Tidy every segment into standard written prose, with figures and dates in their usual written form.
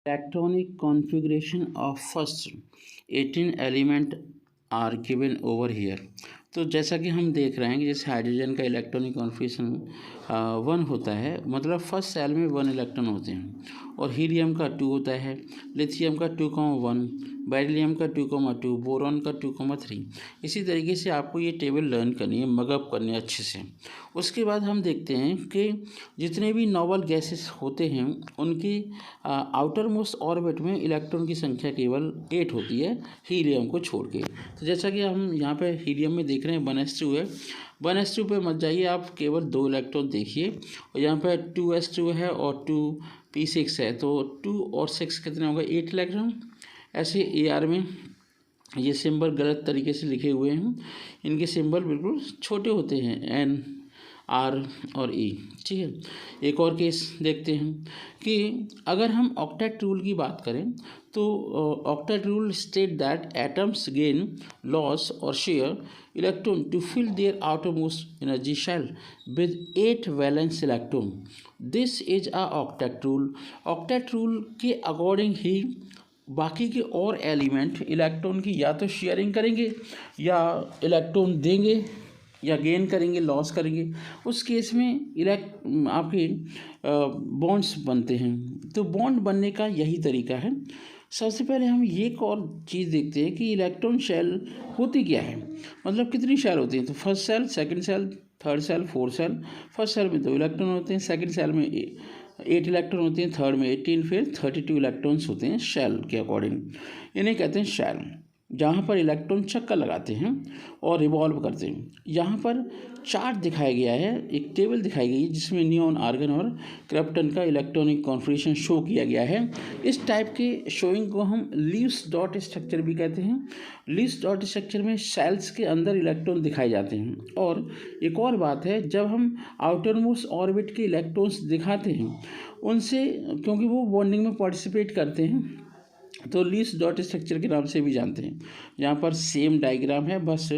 Electronic configuration of first 18 element are given over here। तो जैसा कि हम देख रहे हैं कि जैसे हाइड्रोजन का इलेक्ट्रॉनिक कॉन्फ़िगरेशन 1 होता है, मतलब फर्स्ट सेल में 1 इलेक्ट्रॉन होते हैं, और हीलियम का 2 होता है, लिथियम का 2,1, बेरिलियम का 2,2, बोरॉन का 2,3। इसी तरीके से आपको ये टेबल लर्न करनी है, मगअप करनी है अच्छे से। उसके बाद हम देखते हैं कि जितने भी नॉवल गैसेस होते हैं उनकी आउटर मोस्ट ऑर्बिट में इलेक्ट्रॉन की संख्या केवल 8 होती है, हीलियम को छोड़ के। तो जैसा कि हम यहाँ पे हीलियम में देख रहे हैं 1s2 है, 1s2 पे मत जाइए, आप केवल 2 इलेक्ट्रॉन देखिए, और यहाँ पे 2s2 है और 2p6 है, तो 2 और 6 कितने होगा, 8 इलेक्ट्रॉन। ऐसे AR में ये सिंबल गलत तरीके से लिखे हुए हैं, इनके सिंबल बिल्कुल छोटे होते हैं, N, R और E। ठीक है, एक और केस देखते हैं कि अगर हम ऑक्टेट रूल की बात करें तो octet rule state that atoms gain loss और share electron to fill their outermost energy shell with 8 valence electron. This is a octet rule. Octet rule के अकॉर्डिंग ही बाकी के और एलिमेंट इलेक्ट्रॉन की या तो शेयरिंग करेंगे या इलेक्ट्रॉन देंगे या गेन करेंगे, लॉस करेंगे। उस केस में आपके बॉन्ड्स बनते हैं। तो बॉन्ड बनने का यही तरीका है। सबसे पहले हम ये एक और चीज़ देखते हैं कि इलेक्ट्रॉन शेल होती क्या है, मतलब कितनी शेल होती हैं। तो first shell, second shell, third shell, fourth shell. First shell में 2 इलेक्ट्रॉन होते हैं, सेकंड सेल में 8 इलेक्ट्रॉन होते हैं, थर्ड में 18, फिर 32 इलेक्ट्रॉन्स होते हैं शेल के अकॉर्डिंग। इन्हें कहते हैं शेल, जहाँ पर इलेक्ट्रॉन चक्कर लगाते हैं और रिवॉल्व करते हैं। यहाँ पर चार्ट दिखाया गया है, एक टेबल दिखाई गई है जिसमें नियॉन, आर्गन और क्रिप्टन का इलेक्ट्रॉनिक कॉन्फ़िगरेशन शो किया गया है। इस टाइप के शोइंग को हम लीव्स डॉट स्ट्रक्चर भी कहते हैं। लीव्स डॉट स्ट्रक्चर में सेल्स के अंदर इलेक्ट्रॉन दिखाए जाते हैं। और एक और बात है, जब हम आउटर मोस्ट ऑर्बिट के इलेक्ट्रॉन्स दिखाते हैं उनसे, क्योंकि वो बॉन्डिंग में पार्टिसिपेट करते हैं, तो लीस्ट डॉट स्ट्रक्चर के नाम से भी जानते हैं। यहाँ पर सेम डायग्राम है, बस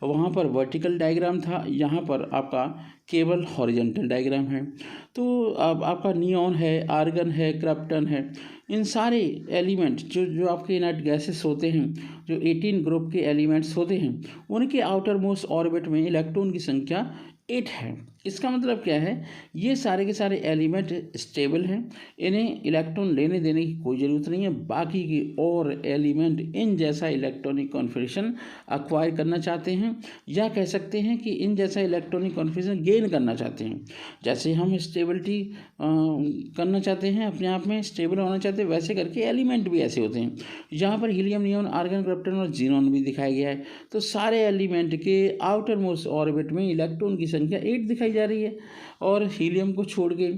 वहाँ पर वर्टिकल डायग्राम था, यहाँ पर आपका केवल हॉरिजॉन्टल डायग्राम है। तो अब आपका नियॉन है, आर्गन है, क्रिप्टन है, इन सारे एलिमेंट जो जो आपके इनर्ट गैसेस होते हैं, जो 18 ग्रुप के एलिमेंट्स होते हैं, उनके आउटर मोस्ट ऑर्बिट में इलेक्ट्रॉन की संख्या 8 है। इसका मतलब क्या है, ये सारे के सारे एलिमेंट स्टेबल हैं, इन्हें इलेक्ट्रॉन लेने देने की कोई ज़रूरत नहीं है। बाकी के और एलिमेंट इन जैसा इलेक्ट्रॉनिक कॉन्फ़िगरेशन अक्वायर करना चाहते हैं, या कह सकते हैं कि इन जैसा इलेक्ट्रॉनिक कॉन्फ़िगरेशन गेन करना चाहते हैं। जैसे हम स्टेबिलिटी करना चाहते हैं, अपने आप में स्टेबल होना चाहते हैं, वैसे करके एलिमेंट भी ऐसे होते हैं। यहाँ पर हीलियम, नियॉन, आर्गन, क्रिप्टन और जीनॉन भी दिखाया गया है। तो सारे एलिमेंट के आउटर मोस्ट ऑर्बिट में इलेक्ट्रॉन की संख्या 8 दिखाई जा रही है, और हीलियम को छोड़ के,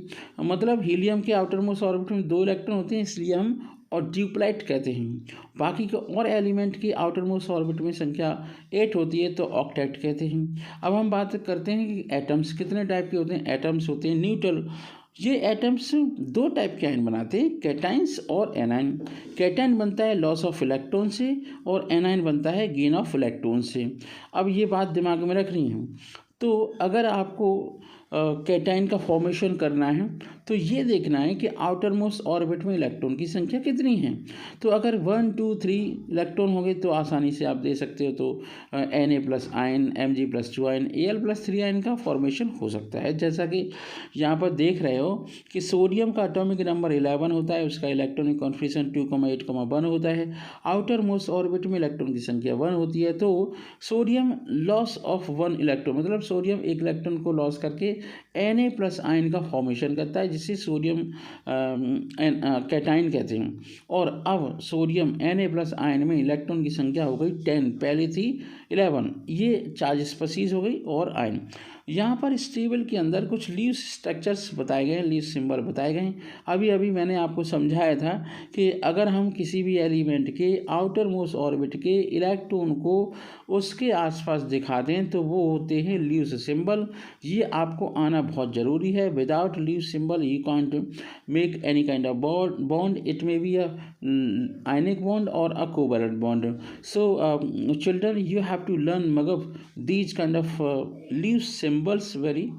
मतलब हीलियम के आउटर मोस्ट ऑर्बिट में 2 इलेक्ट्रॉन होते हैं, इसलिए हम और ड्यूप्लाइट कहते हैं। बाकी के और एलिमेंट की आउटर मोस्ट ऑर्बिट में संख्या 8 होती है, तो ऑक्टेट कहते हैं। अब हम बात करते हैं कि एटम्स कितने टाइप के होते हैं। एटम्स होते हैं न्यूट्रल। ये एटम्स 2 टाइप के आयन बनाते हैं, कैटाइंस और एनाइन। कैटाइन बनता है लॉस ऑफ इलेक्ट्रॉन से, और एनाइन बनता है गेन ऑफ इलेक्ट्रॉन से। अब ये बात दिमाग में रखनी है। तो अगर आपको कैटाइन का फॉर्मेशन करना है, तो ये देखना है कि आउटर मोस्ट ऑर्बिट में इलेक्ट्रॉन की संख्या कितनी है। तो अगर 1, 2, 3 इलेक्ट्रॉन हो गए तो आसानी से आप दे सकते हो। तो Na+ ion, Mg+2 ion, Al+3 ion का फॉर्मेशन हो सकता है। जैसा कि यहाँ पर देख रहे हो कि सोडियम का एटॉमिक नंबर 11 होता है, उसका इलेक्ट्रॉनिक कॉन्फ़िगरेशन 2,8,1 होता है। आउटर मोस्ट ऑर्बिट में इलेक्ट्रॉन की संख्या 1 होती है। तो सोडियम लॉस ऑफ 1 इलेक्ट्रॉन, मतलब सोडियम एक इलेक्ट्रॉन को लॉस करके Na+ आयन का फॉर्मेशन करता है, जिसे सोडियम कैटाइन कहते हैं। और अब सोडियम Na+ आयन में इलेक्ट्रॉन की संख्या हो गई 10, पहले थी 11, ये चार्ज स्पीशीज हो गई और आयन। यहाँ पर इस टेबल के अंदर कुछ लीव्स स्ट्रक्चर्स बताए गए हैं, लीव सिंबल बताए गए हैं। अभी अभी मैंने आपको समझाया था कि अगर हम किसी भी एलिमेंट के आउटर मोस्ट ऑर्बिट के इलेक्ट्रॉन को उसके आसपास दिखा दें तो वो होते हैं लीव्स सिंबल। ये आपको आना बहुत ज़रूरी है। Without leave symbol you can't make any kind of bond. It may be a ionic bond or a covalent bond. So children, you have to learn Maghav these kind of leaf symbols very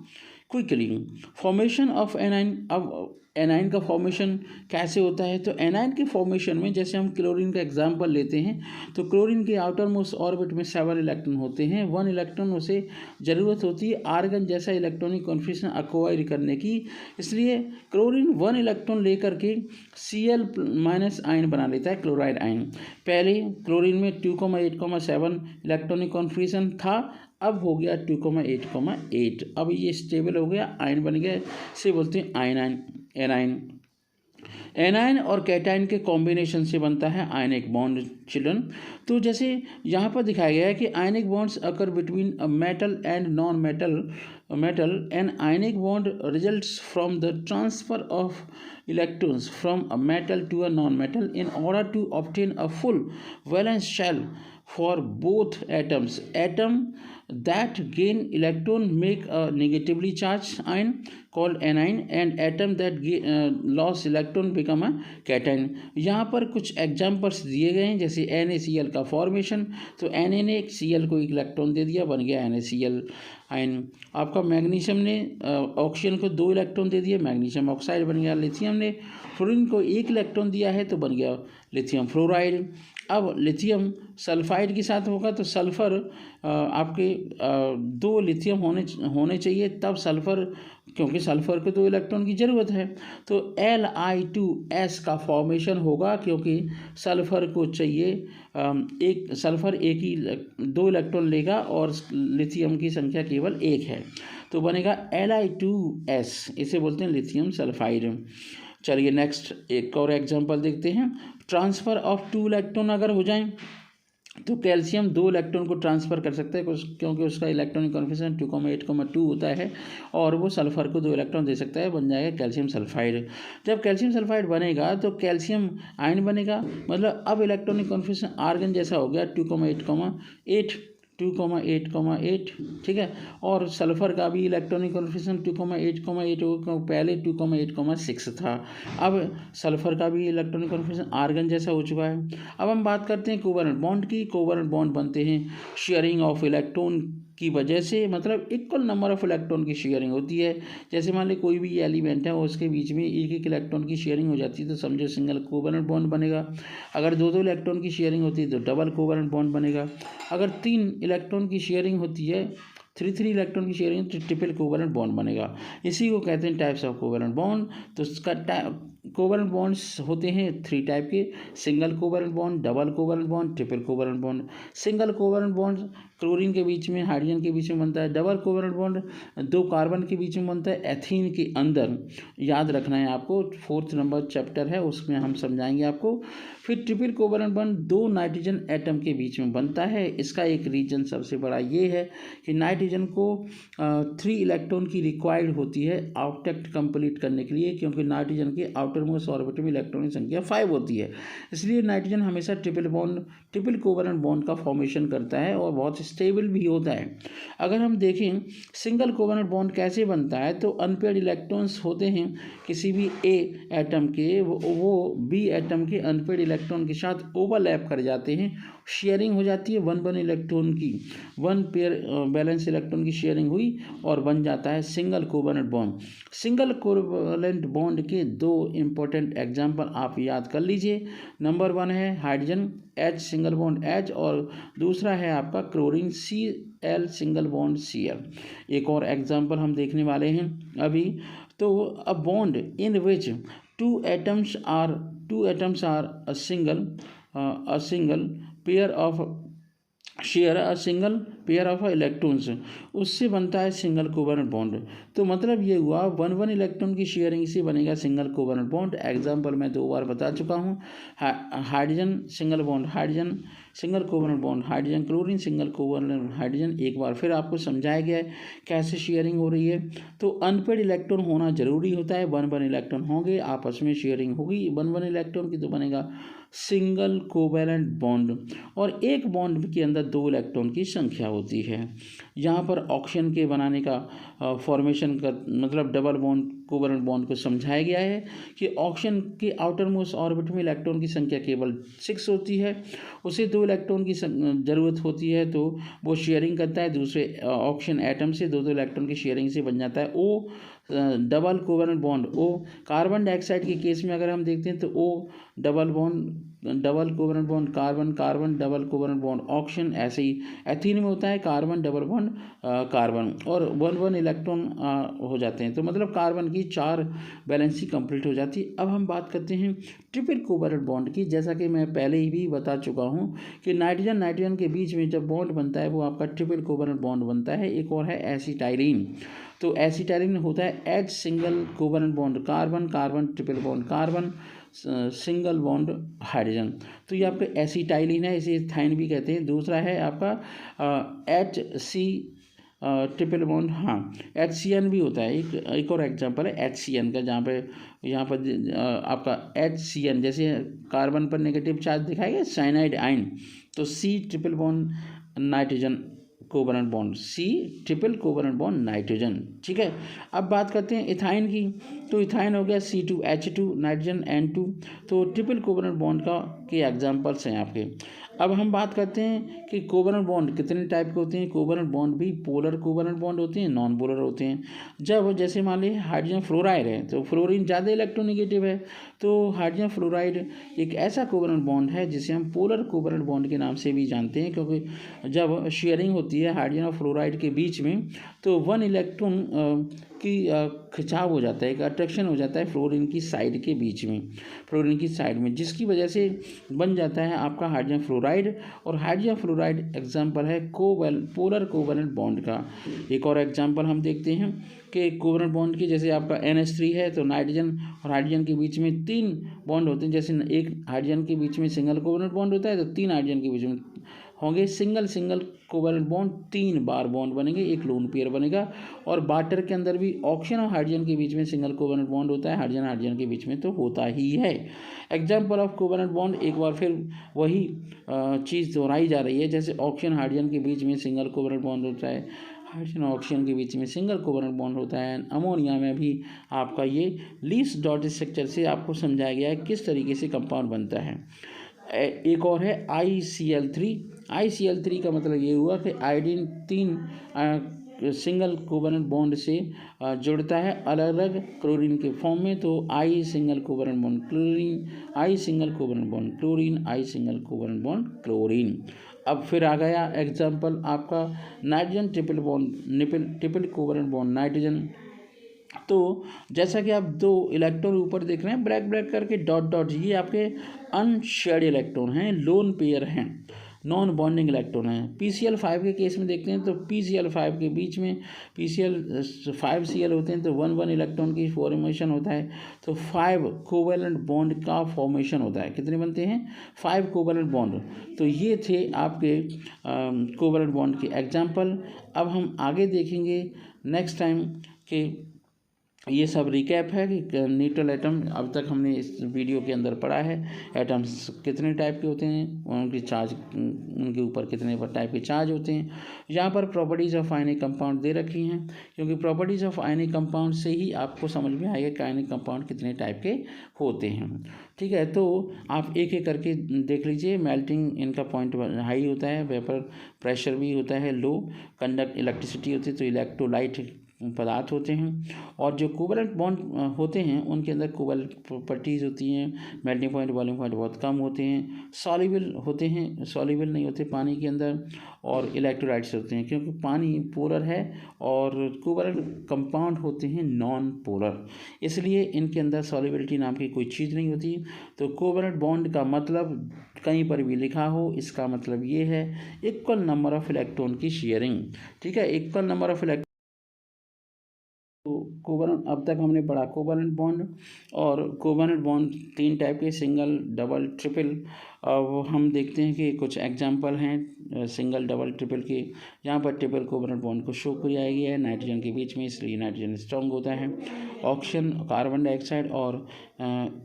quickly. Formation of anion, अब A9 का formation कैसे होता है? तो A9 के formation में जैसे हम क्लोरीन का एग्जांपल लेते हैं, तो क्लोरीन के आउटर मोस्ट ऑर्बिट में 7 इलेक्ट्रॉन होते हैं। 1 इलेक्ट्रॉन उसे ज़रूरत होती है आर्गन जैसा इलेक्ट्रॉनिक कॉन्फिगरेशन एक्वायर करने की, इसलिए क्लोरीन 1 इलेक्ट्रॉन लेकर के Cl- आयन बना लेता है, क्लोराइड आयन। पहले क्लोरीन में 2,8,7 इलेक्ट्रॉनिक कॉन्फिगरेशन था, अब हो गया 2,8,8। अब ये स्टेबल हो गया, आयन बन गया, इसे बोलते हैं आयनाइन, एनाइन। एनाइन और कैटाइन के कॉम्बिनेशन से बनता है आयनिक बॉन्ड चिल्ड्रन। तो जैसे यहाँ पर दिखाया गया है कि आयनिक bonds occur between a metal and non metal and ionic bond results from the transfer of electrons from a metal to a non-metal in order to obtain a full valence shell for both atoms. Atom that gain electron make a negatively charged ion called anion and atom that lost electron become a cation. यहाँ पर कुछ examples दिए गए हैं, जैसे NaCl का formation, तो Na ने Cl को एक इलेक्ट्रॉन दे दिया, बन गया NaCl आयन। आपका मैग्नीशियम ने ऑक्सीजन को 2 इलेक्ट्रॉन दे दिए, मैग्नीशियम ऑक्साइड बन गया। लिथियम ने फ्लोरीन को 1 इलेक्ट्रॉन दिया है, तो बन गया लिथियम फ्लोराइड। अब लिथियम सल्फाइड के साथ होगा तो सल्फ़र आपके 2 लिथियम होने चाहिए, तब सल्फ़र, क्योंकि सल्फ़र को 2 इलेक्ट्रॉन की ज़रूरत है, तो Li2S का फॉर्मेशन होगा, क्योंकि सल्फ़र को चाहिए एक, सल्फ़र एक ही 2 इलेक्ट्रॉन लेगा और लिथियम की संख्या केवल 1 है, तो बनेगा Li2S, इसे बोलते हैं लिथियम सल्फाइड। चलिए नेक्स्ट एक और एग्जांपल देखते हैं। ट्रांसफ़र ऑफ 2 इलेक्ट्रॉन अगर हो जाएं तो कैल्शियम 2 इलेक्ट्रॉन को ट्रांसफ़र कर सकता है, क्योंकि उसका इलेक्ट्रॉनिक कॉन्फिगरेशन 2,8,2 होता है, और वो सल्फ़र को 2 इलेक्ट्रॉन दे सकता है, बन जाएगा कैल्शियम सल्फाइड। जब कैल्शियम सल्फाइड बनेगा तो कैल्शियम आयन बनेगा, मतलब अब इलेक्ट्रॉनिक कॉन्फिगरेशन आर्गन जैसा हो गया, 2,8,8, 2,8,8, ठीक है। और सल्फ़र का भी इलेक्ट्रॉनिक कॉन्फिगरेशन 2,8,8 होगा, पहले 2,8,6 था, अब सल्फ़र का भी इलेक्ट्रॉनिक कॉन्फिगरेशन आर्गन जैसा हो चुका है। अब हम बात करते हैं कोवलेंट बॉन्ड की। कोवलेंट बॉन्ड बनते हैं शेयरिंग ऑफ इलेक्ट्रॉन की वजह से, मतलब इक्वल नंबर ऑफ इलेक्ट्रॉन की शेयरिंग होती है। जैसे मान ली कोई भी एलिमेंट है और उसके बीच में 1-1 इलेक्ट्रॉन की शेयरिंग हो जाती है, तो समझो सिंगल कोवलेंट बॉन्ड बनेगा। अगर 2-2 इलेक्ट्रॉन की शेयरिंग होती है तो डबल कोवलेंट बॉन्ड बनेगा। अगर 3 इलेक्ट्रॉन की शेयरिंग होती है, 3 इलेक्ट्रॉन की शेयरिंग, तो ट्रिपल कोवलेंट बॉन्ड बनेगा। इसी को कहते हैं टाइप्स ऑफ कोवलेंट बॉन्ड। तो उसका कोवलेंट बॉन्ड्स होते हैं 3 टाइप के, single covalent bond, double covalent bond, triple covalent bond. Single covalent bond chlorine के बीच में, हाइड्रोजन के बीच में बनता है। डबल कोवलेंट बॉन्ड 2 कार्बन के बीच में बनता है, एथीन के अंदर, याद रखना है आपको, 4th नंबर चैप्टर है उसमें हम समझाएंगे आपको। फिर triple covalent bond 2 nitrogen atom के बीच में बनता है। इसका एक रीजन सबसे बड़ा ये है कि नाइट्रोजन को 3 इलेक्ट्रॉन की रिक्वायर्ड होती है ऑक्टेट कंप्लीट करने के लिए, क्योंकि नाइट्रोजन के आउटर मोस्ट ऑर्बिट में इलेक्ट्रॉन की संख्या 5 होती है, इसलिए नाइट्रोजन हमेशा ट्रिपल कोवलेंट बॉन्ड का फॉर्मेशन करता है और बहुत स्टेबल भी होता है। अगर हम देखें सिंगल कोवलेंट बॉन्ड कैसे बनता है, तो अनपेयर्ड इलेक्ट्रॉन्स होते हैं किसी भी ए एटम के, वो बी एटम के अनपेयर्ड इलेक्ट्रॉन के साथ ओवरलैप कर जाते हैं, शेयरिंग हो जाती है 1 इलेक्ट्रॉन की, 1 पेयर बैलेंस इलेक्ट्रॉन की शेयरिंग हुई और बन जाता है single covalent bond. Single covalent bond के 2 इंपॉर्टेंट एग्जाम्पल आप याद कर लीजिए। नंबर 1 है hydrogen H single bond H, और दूसरा है आपका chlorine Cl single bond Cl। एक और एग्जाम्पल हम देखने वाले हैं अभी। तो a bond in which 2 atoms are a single pair of share a single pair of electrons, उससे बनता है सिंगल कोवलेंट बॉन्ड। तो मतलब ये हुआ 1 इलेक्ट्रॉन की शेयरिंग से बनेगा सिंगल कोवलेंट बॉन्ड। एग्जांपल मैं 2 बार बता चुका हूँ। Hydrogen single bond hydrogen, single covalent bond hydrogen chlorine, single covalent hydrogen. एक बार फिर आपको समझाया गया है कैसे शेयरिंग हो रही है। तो अनपेड इलेक्ट्रॉन होना जरूरी होता है, 1 इलेक्ट्रॉन होंगे, आपस में शेयरिंग होगी 1 इलेक्ट्रॉन की, तो बनेगा सिंगल कोवलेंट बॉन्ड। और एक बॉन्ड के अंदर 2 इलेक्ट्रॉन की संख्या होती है। यहाँ पर ऑक्सीजन के बनाने का फॉर्मेशन का मतलब डबल बॉन्ड कोवलेंट बॉन्ड को समझाया गया है कि ऑक्सीजन के आउटर मोस्ट ऑर्बिट में इलेक्ट्रॉन की संख्या केवल 6 होती है, उसे 2 इलेक्ट्रॉन की ज़रूरत होती है, तो वो शेयरिंग करता है दूसरे ऑक्सीजन एटम से, 2 इलेक्ट्रॉन की शेयरिंग से बन जाता है O double covalent bond O. Carbon dioxide के केस में अगर हम देखते हैं तो O double covalent bond carbon carbon double covalent bond oxygen. ऐसे ही एथीन में होता है कार्बन डबल बॉन्ड कार्बन, और 1 इलेक्ट्रॉन हो जाते हैं, तो मतलब कार्बन की 4 बैलेंसी कंप्लीट हो जाती है। अब हम बात करते हैं ट्रिपल कोवलेंट बॉन्ड की। जैसा कि मैं पहले ही भी बता चुका हूँ कि नाइट्रोजन के बीच में जब बॉन्ड बनता है वो आपका ट्रिपल कोवलेंट बॉन्ड बनता है। एक और है एसिटाइलिन, तो एसिटाइलिन होता है H single covalent bond carbon carbon triple bond carbon single bond hydrogen, तो ये आपका एसिटाइलिन है, इसे थाइन भी कहते हैं। दूसरा है आपका एच सी ट्रिपल बॉन्ड, हाँ HCN भी होता है। एक और एग्जांपल है HCN का, जहाँ पे यहाँ पर आपका HCN जैसे कार्बन पर नेगेटिव चार्ज दिखाएगा साइनाइड आयन, तो C triple bond nitrogen covalent bond, C triple covalent bond nitrogen. ठीक है, अब बात करते हैं इथाइन की, तो इथाइन हो गया C2H2 नाइट्रोजन N2, तो ट्रिपल कोवलेंट बॉन्ड के एग्जांपल्स हैं आपके। अब हम बात करते हैं कि कोवलेंट बॉन्ड कितने टाइप के होते हैं। कोवलेंट बॉन्ड भी पोलर कोवलेंट बॉन्ड होते हैं, नॉन पोलर होते हैं। जब जैसे मान लीजिए हाइड्रोजन फ्लोराइड है तो फ्लोरीन ज़्यादा इलेक्ट्रोनेगेटिव है, तो हाइड्रोजन फ्लोराइड एक ऐसा कोवलेंट बॉन्ड है जिसे हम पोलर कोवलेंट बॉन्ड के नाम से भी जानते हैं, क्योंकि जब शेयरिंग होती है हाइड्रोजन और फ्लोराइड के बीच में तो 1 इलेक्ट्रॉन की खिंचाव हो जाता है, एक अट्रैक्शन हो जाता है फ्लोरीन की साइड के बीच में, फ्लोरीन की साइड में, जिसकी वजह से बन जाता है आपका हाइड्रोजन फ्लोराइड। और हाइड्रोजन फ्लोराइड एग्जांपल है पोलर कोवलेंट बॉन्ड का। एक और एग्जांपल हम देखते हैं कि कोवलेंट बॉन्ड की, जैसे आपका NH3 है तो नाइट्रोजन और हाइड्रोजन के बीच में 3 बॉन्ड होते हैं। जैसे एक हाइड्रोजन के बीच में सिंगल कोवलेंट बॉन्ड होता है तो 3 हाइड्रोजन के बीच में होंगे सिंगल कोवलेंट बॉन्ड, 3 बार बॉन्ड बनेंगे, एक लोन पेयर बनेगा। और वाटर के अंदर भी ऑक्सीजन और हाइड्रोजन के बीच में सिंगल कोवलेंट बॉन्ड होता है, हाइड्रोजन के बीच में तो होता ही है। एग्जाम्पल ऑफ कोवलेंट बॉन्ड, एक बार फिर वही चीज़ दोहराई जा रही है, जैसे ऑक्सीजन हाइड्रोजन के बीच में सिंगल कोवलेंट बॉन्ड होता है, हाइड्रोजन ऑक्सीजन के बीच में सिंगल कोवलेंट बॉन्ड होता है। अमोनिया में भी आपका ये लीस्ट डॉट स्ट्रक्चर से आपको समझाया गया है किस तरीके से कंपाउंड बनता है। एक और है ICl3 का मतलब ये हुआ कि आयोडीन 3 सिंगल कोवलेंट बॉन्ड से जुड़ता है अलग अलग क्लोरीन के फॉर्म में, तो I single covalent bond chlorine, I single covalent bond chlorine, I single covalent bond chlorine. अब फिर आ गया एग्जाम्पल आपका nitrogen triple covalent bond nitrogen. तो जैसा कि आप 2 इलेक्ट्रॉन ऊपर देख रहे हैं ब्लैक करके डॉट, ये आपके अनशेयर्ड इलेक्ट्रॉन हैं, लोन पेयर हैं, नॉन बॉन्डिंग इलेक्ट्रॉन हैं। PCl5 के केस में देखते हैं तो PCl5 के बीच में PCl5Cl होते हैं, तो 1 इलेक्ट्रॉन की फॉर्मेशन होता है, तो 5 कोवलेंट बॉन्ड का फॉर्मेशन होता है। कितने बनते हैं? 5 कोवलेंट बॉन्ड। तो ये थे आपके कोवलेंट बॉन्ड के एग्जाम्पल। अब हम आगे देखेंगे नेक्स्ट टाइम कि ये सब रिकैप है कि न्यूट्रल एटम अब तक हमने इस वीडियो के अंदर पढ़ा है। एटम्स कितने टाइप के होते हैं, उनकी चार्ज, उनके ऊपर कितने टाइप के चार्ज होते हैं। यहाँ पर प्रॉपर्टीज़ ऑफ आयनिक कंपाउंड दे रखी हैं, क्योंकि प्रॉपर्टीज़ ऑफ आयनिक कंपाउंड से ही आपको समझ में आएगा कि आयनिक कंपाउंड कितने टाइप के होते हैं। ठीक है, तो आप एक एक करके देख लीजिए। मेल्टिंग इनका पॉइंट हाई होता है, वेपर प्रेशर भी होता है लो, कंडक्ट इलेक्ट्रिसिटी होती है, तो इलेक्ट्रोलाइट पदार्थ होते हैं। और जो कोवलेंट बॉन्ड होते हैं उनके अंदर कोवलेंट प्रॉपर्टीज़ होती हैं, मेल्टिंग पॉइंट बॉइलिंग पॉइंट बहुत कम होते हैं, सॉल्युबल होते हैं, सॉल्युबल नहीं होते पानी के अंदर, और इलेक्ट्रोलाइट्स होते हैं, क्योंकि पानी पोलर है और कोवलेंट कंपाउंड होते हैं नॉन पोलर, इसलिए इनके अंदर सॉल्युबिलिटी नाम की कोई चीज़ नहीं होती। तो कोवलेंट बॉन्ड का मतलब कहीं पर भी लिखा हो, इसका मतलब ये है इक्वल नंबर ऑफ इलेक्ट्रॉन की शेयरिंग। ठीक है, इक्वल नंबर ऑफ इलेक्ट्रॉन। तो कोवलेंट अब तक हमने पढ़ा कोवलेंट बॉन्ड, और कोवलेंट बॉन्ड 3 टाइप के, सिंगल, डबल, ट्रिपल, अब हम देखते हैं कि कुछ एग्जांपल हैं सिंगल डबल ट्रिपल के। यहाँ पर ट्रिपल कोवलेंट बॉन्ड को शो किया गया है नाइट्रोजन के बीच में, इसलिए नाइट्रोजन स्ट्रॉन्ग होता है। ऑक्सीजन, कार्बन डाइऑक्साइड और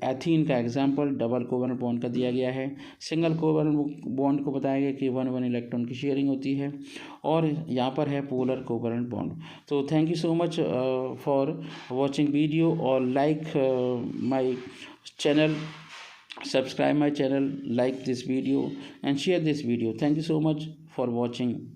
एथीन का एग्जाम्पल डबल कोवलेंट बॉन्ड का दिया गया है। सिंगल कोवलेंट बॉन्ड को बताया गया कि 1 इलेक्ट्रॉन की शेयरिंग होती है, और यहाँ पर है पोलर कोवलेंट बॉन्ड। तो thank you so much for watching video, और like my channel, subscribe my channel, like this video and share this video. Thank you so much for watching.